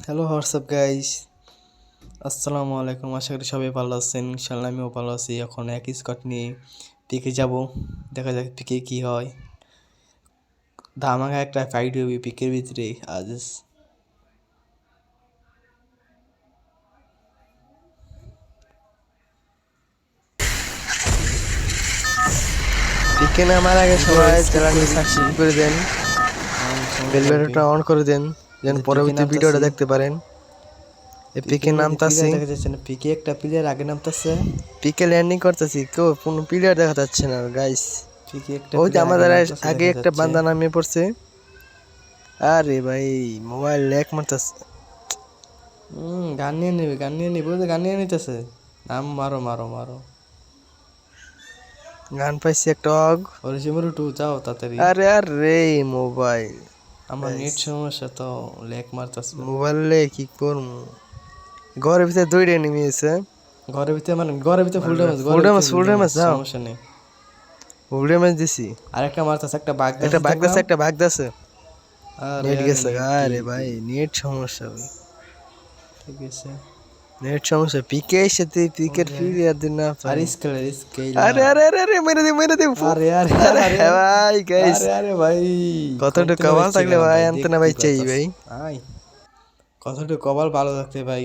Hello WhatsApp guys, আসসালামু আলাইকুম। আশা করি সবাই ভালো আছেন। ইনশাল্লাহ আমিও ভালো আছি। এখন একই স্কট নিয়ে পিকে যাব, দেখা যাক পিকে কি হয়। ধামাকা একটা ফাইট হবে পিকের ভিতরে আজ। পিকে নামার আগে সবাই চ্যানেলটি সাবস্ক্রাইব করে দেন, বেল বাটনটা অন করে দেন যেন পরবর্তী ভিডিওটা দেখতে পারেন। এই পিকে নামতাছি, দেখা যাচ্ছে না, পিকে একটা প্লেয়ার আগে নামতেছে। পিকে ল্যান্ডিং করতেছি, কেউ কোনো প্লেয়ার দেখা যাচ্ছে না গাইস। পিকে একটা ওই যে প্লেয়ার আমাদের নামতেছে আগে দেখা একটা যাচ্ছে। বান্দা নামিয়ে পড়ছে। আরে ভাই মোবাইল ল্যাগ মারতেছে। গান নিয়ে নেবে, গান নিয়ে নিবে, গান নিয়ে নিতেছে। নাম মারো মারো মারো। গান পাইছি একটা অগ। অরিজিমারু টু যাও তাড়াতাড়ি। আরে আরে মোবাইল, আমার নেট সমস্যা তো, ল্যাগ মারতেছে। মোবাইলে কি করবো? ঘরের ভিতরে দুইটা এনিমি আছে। ঘরের ভিতরে মানে ঘরের ভিতরে ফুল ড্যামেজ, ফুল ড্যামেজ যাও, সমস্যা নেই। ফুল ড্যামেজ দিছি। আরেকটা মারতাছে, একটা বাগ একটা দাসে বাগদাসে, দেখলাম। একটা বাগদাসে। আরে নেট আরে গেছে, নেট আরে ভাই নেট সমস্যা ভাই, ঠিক আছে। নেট সমস্যা। পিকে এসে তুই পিকের প্লেয়ার দিন না আর পাই। স্কেলা। আরে আরে আরে আরে মেরে দে আরে আরে আরে আরে ভাই গাইস, আরে আরে ভাই, কতটুকু কতটা কমাল বেঁচে থাকলে গেলাম ভাই ভাই, আনতে না ভাই দেখতে চাই পারতাস। ভাই। আই কতটুকু কপাল ভালো থাকতে ভাই,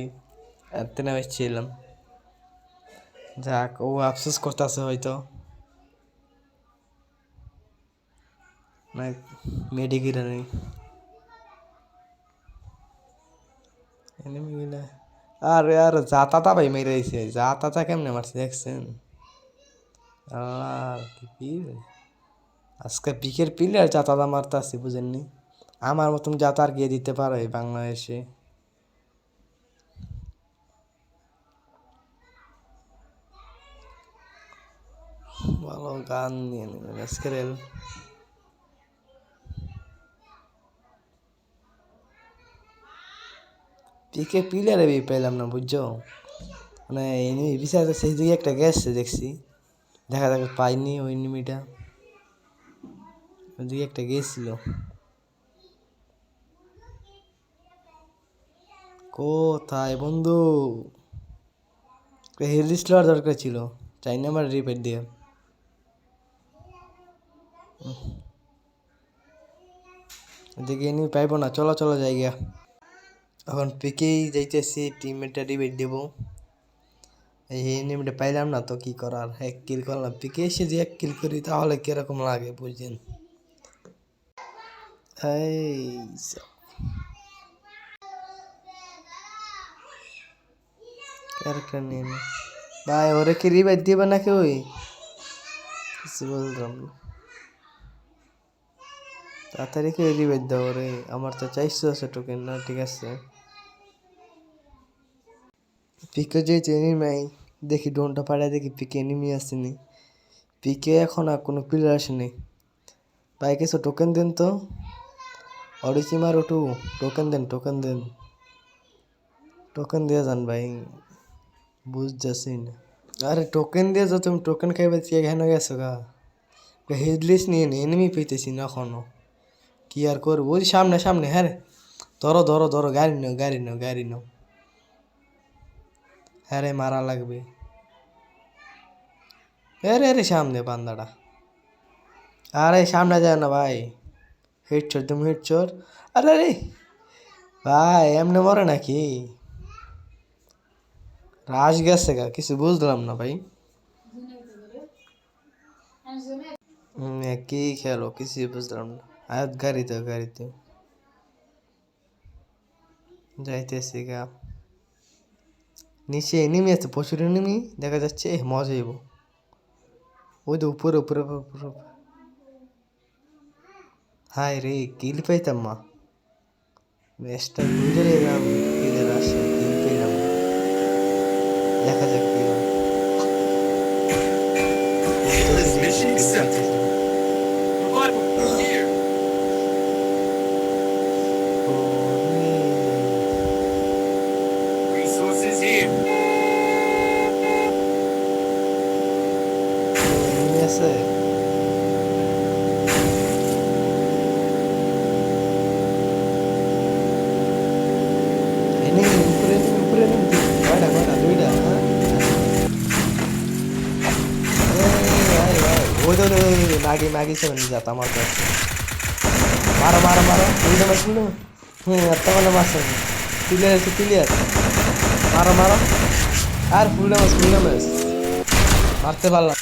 এতে না বেঁচেছিলাম। যাক, ও আফসোস করতেছে হয়তো, না মেডিকেল নেই এনিমিগুলা। আরে আর জাতাতা ভাই মেরে দিছে, জাতাতা কেমনে মারছে দেখছেন? আল্লাহ কি পিল, আজকে পিকের প্লেয়ার জাতাতা মারতে আসছি, বুঝেননি? আমার মতন জাতা আর গিয়ে দিতে পারে বাংলাদেশে? ভালো গান নিয়ে নেবেন আজকের। পিকে প্লেয়ারে পেলাম না, বুঝছো? মানে এনিমি বিচার সেই দিকে একটা গেছে দেখছি, দেখা যাক পাইনি ওই এনিমিটা, ওইদিকে একটা গেছিল। কোথায় বন্ধু? হেললিস্ট লওয়ার দরকার ছিল, 4 নাম্বার রিপেট দিয়ে। এদিকে এনিমি পাইবো না, চলো চলো জায়গা। এখন পিকেই যাইতেছি, টিমমেটটা রিপেট দেবো। এই এনিমিটা পাইলাম না তো কি করার, এক কিল করলাম। পিকে এসে যে এক কিল করি তাহলে কিরকম লাগে বুঝছেন? এই ক্যারেক্টার নিয়ে নে ভাই, ওরে কি রিভাইভ দিবে নাকি? ওই কিছু বললাম না, তাড়াতাড়ি কি রিভাইভ দাও রে। আমার তো 400 আছে টোকেন না, ঠিক আছে। পিকে যে এনিমি, দেখি ড্রোনটা পাড়ায় দেখি পিকে এনিমি আসেনি। পিকে এখন আর কোনো প্লেয়ার আসেনি ভাই, কিছু টোকেন দেন তো। অরিজিমার ওটু টোকেন দেন, টোকেন দেন, টোকেন দিয়ে যান ভাই, বুঝতেছি না। আরে টোকেন দিয়ে যাও, তুমি টোকেন খাইবে এখানে গেছো গা। হেডলিস্ট নিয়ে নি, এনিমি পেতেছি না এখনো, কি আর করবো? ওই সামনে সামনে, হ্যাঁ রে, ধরো ধরো ধরো, গাড়ি নাও গাড়ি নাও গাড়ি নাও। হ্যাঁ রে, মারা লাগবে। আরে আরে সামনে বান্দাটা, আরে সামনে যায় না ভাই। হিট চোর, তুমি হিট চোর। আরে রে ভাই, এমনি মরে নাকি? রাশ গেছে গা, কিছু বুঝলাম না ভাই। কি খেলো কিছু বুঝলাম না। আয়াত গাড়িতে গাড়িতে যাইতেছি গা। নিচে এনিমি আছে, প্রচুর এনিমি দেখা যাচ্ছে, মজা হইব। ওই তো উপরে উপরে উপরে। হায় রে, কিল পাইতাম মা, ম্যাচটা বুঝে এলাম, কিলের আসে কিল পেলাম না। দেখা যাক কি হয়। Endless mission কিল accepted. পাইতেছি না। Revival kit here. ওরে Resources here. এনিমি আছে। মাগি সেভেন যাত আমার কাছে মারো মারো মারো বুঝতে পারছি না এত মানে মারছে ক্লিয়ার মারো মারো আর ফুল ড্যামেজ মারতে পারলাম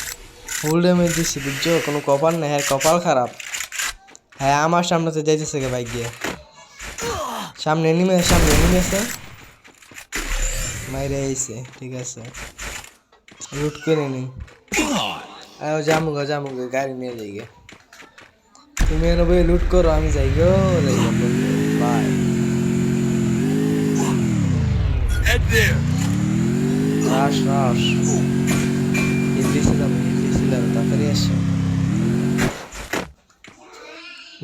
ফুল ড্যামেজ দিচ্ছি বুঝছো কোনো কপাল নেই হ্যাঁ কপাল খারাপ হ্যাঁ আমার সামনে তো যাইতেছে গে বাইক দিয়ে সামনে এনিমি আছে মাইরে আইছে ঠিক আছে লুট করে নি জামুগা গাড়ি নিয়ে যাই গে তুমি এনে বই লুট করো আমি যাই গো বাই Head there. রাশ ইংলিশিলাম তাড়াতাড়ি আসো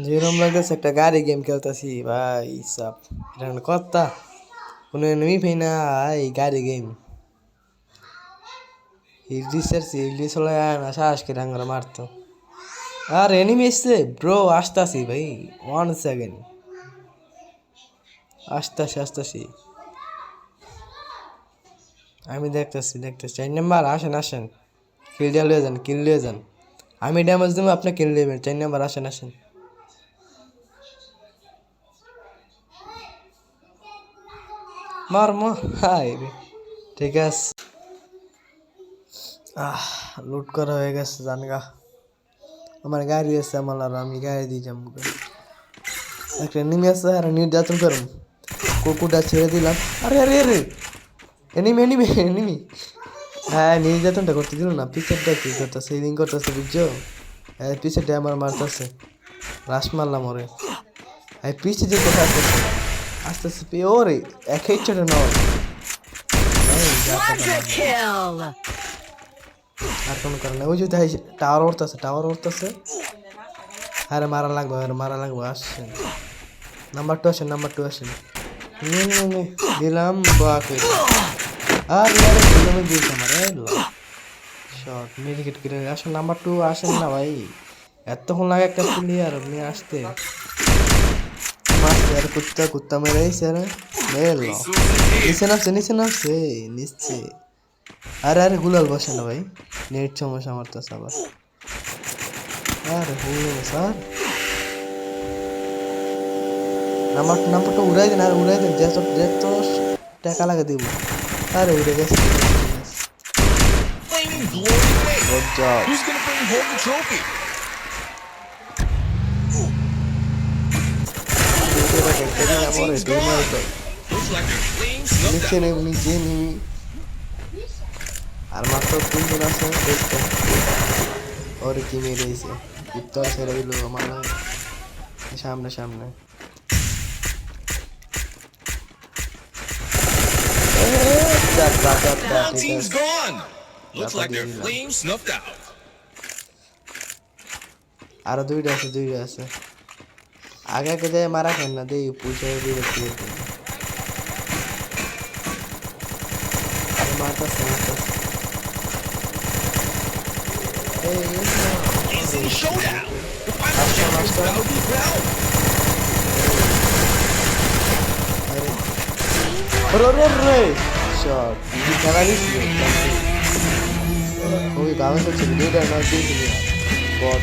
যেরকম লাগতেছে একটা গাড়ি গেম খেলতেছি ভাই সব এটা কথা কোনো এনিমি পাই না এই গাড়ি গেম ইংলিশ হলে না সাহস করে আঙ্গারা মারতো আর এনিমি এসছে ব্রো আসতাছি ভাই 1 সেকেন্ড আসতাছি আমি দেখতেছি 4 নাম্বার আসেন কিল লিয়ে যান আমি ড্যামেজ দেবো আপনি কিল নেবেন 4 নাম্বার আসেন মার হাই রে ঠিক আছে লুট করা হয়ে গেছে জানগা আমার গাড়ি আছে আমার আর আমি গাড়ি দিয়ে যাবো একটা এনিমি আছে আর নির্যাতন করুন কুকুরটা ছেড়ে দিলাম আরে এনিমি হ্যাঁ নির্যাতনটা করতে দিল না পিছনটা কি করতেছে রিং করতেছে বুঝছো হ্যাঁ পিছনটা আমার মারতেছে রাস মারলাম ওরে হ্যাঁ পিছে যে কোথায় আস্তে ওরে এক হেডশটে নাও আর কোনো কারণে ওই যে টাওয়ার উঠতেছে আরে মারা লাগবে আসছে নাম্বার 2 আসেন নে দিলাম বাকে আর यार দিলাম দিয়েছে আমার শট মেডিকেট করে আসেন নাম্বার 2 আসেন না ভাই এতক্ষণ লাগে একটা প্লেয়ার আপনি আসতে মাস্টার কুত্তা মেরে স্যার মেল নিচে নামছে নিচে আরে গুলাল বসে না ভাই নেট সমস্যা আমার তো আবার আরে হুলো স্যার নাম্বারটা উড়াই দেন যত টাকা লাগে দিব আরে উড়ে গেছে Flaming glory way. Good job Who's gonna bring home the trophy? Looks like there's flames snuffed out. নিচে নেমি আর মাত্র 3 জন আছে ওরে কি মেরেছে উত্তর ছেড়ে দিল আমার সামনে All team's gone. Looks like their flames snuffed out. আরো দুইটা আছে আগে যায় মারা খান না দেই পুষে দিয়ে Instant showdown. The final champions battle be proud. Shot ওই বাবা হচ্ছে ভিডিওটা না দিয়ে বট